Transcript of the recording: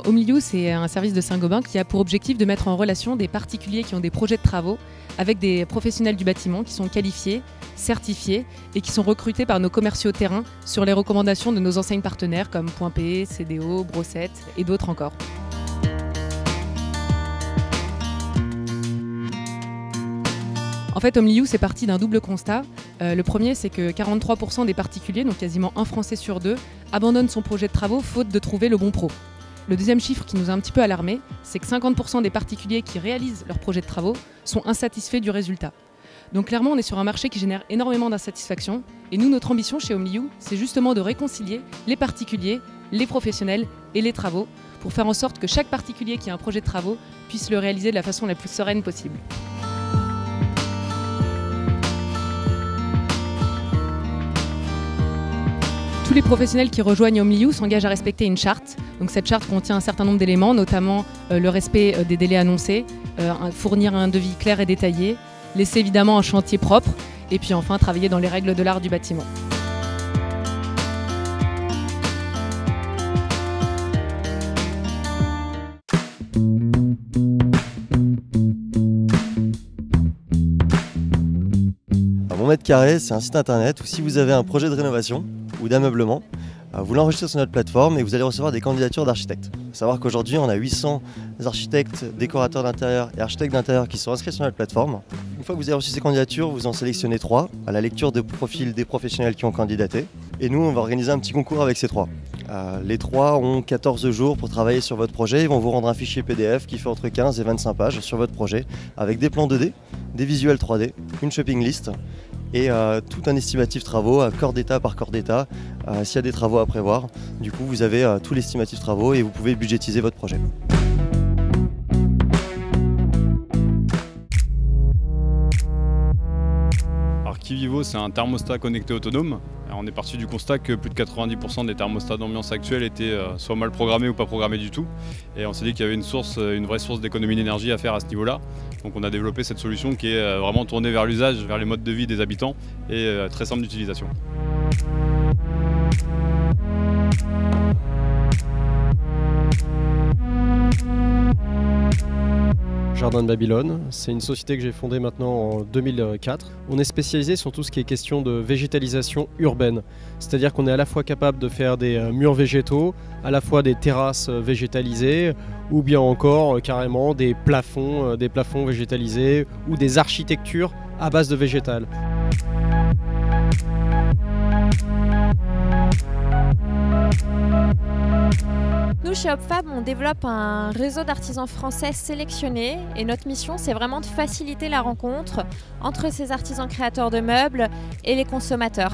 Omliu, c'est un service de Saint-Gobain qui a pour objectif de mettre en relation des particuliers qui ont des projets de travaux avec des professionnels du bâtiment qui sont qualifiés, certifiés et qui sont recrutés par nos commerciaux terrain sur les recommandations de nos enseignes partenaires comme Point P, CDO, Brossette et d'autres encore. En fait, Omliu, c'est parti d'un double constat. Le premier, c'est que 43% des particuliers, donc quasiment un Français sur deux, abandonnent son projet de travaux faute de trouver le bon pro. Le deuxième chiffre qui nous a un petit peu alarmés, c'est que 50% des particuliers qui réalisent leur projet de travaux sont insatisfaits du résultat. Donc clairement, on est sur un marché qui génère énormément d'insatisfaction. Et nous, notre ambition chez Omliu, c'est justement de réconcilier les particuliers, les professionnels et les travaux pour faire en sorte que chaque particulier qui a un projet de travaux puisse le réaliser de la façon la plus sereine possible. Tous les professionnels qui rejoignent Omliu s'engagent à respecter une charte. Donc cette charte contient un certain nombre d'éléments, notamment le respect des délais annoncés, fournir un devis clair et détaillé, laisser évidemment un chantier propre et puis enfin travailler dans les règles de l'art du bâtiment. Mon mètre carré, c'est un site internet où si vous avez un projet de rénovation ou d'ameublement, vous l'enregistrez sur notre plateforme et vous allez recevoir des candidatures d'architectes. Il faut savoir qu'aujourd'hui, on a 800 architectes, décorateurs d'intérieur et architectes d'intérieur qui sont inscrits sur notre plateforme. Une fois que vous avez reçu ces candidatures, vous en sélectionnez 3 à la lecture de profils des professionnels qui ont candidaté. Et nous, on va organiser un petit concours avec ces 3. Les 3 ont 14 jours pour travailler sur votre projet. Ils vont vous rendre un fichier PDF qui fait entre 15 et 25 pages sur votre projet avec des plans 2D, des visuels 3D, une shopping list et tout un estimatif travaux, corps d'état par corps d'état, s'il y a des travaux à prévoir. Du coup, vous avez tout l'estimatif travaux et vous pouvez budgétiser votre projet. Alors Kivivo, c'est un thermostat connecté autonome. Alors, on est parti du constat que plus de 90% des thermostats d'ambiance actuels étaient soit mal programmés ou pas programmés du tout. Et on s'est dit qu'il y avait une vraie source d'économie d'énergie à faire à ce niveau-là. Donc on a développé cette solution qui est vraiment tournée vers l'usage, vers les modes de vie des habitants et très simple d'utilisation. Jardin de Babylone, c'est une société que j'ai fondée maintenant en 2004. On est spécialisé sur tout ce qui est question de végétalisation urbaine. C'est-à-dire qu'on est à la fois capable de faire des murs végétaux, à la fois des terrasses végétalisées, ou bien encore carrément des plafonds végétalisés, ou des architectures à base de végétal. Nous, chez Opfab, on développe un réseau d'artisans français sélectionnés et notre mission, c'est vraiment de faciliter la rencontre entre ces artisans créateurs de meubles et les consommateurs.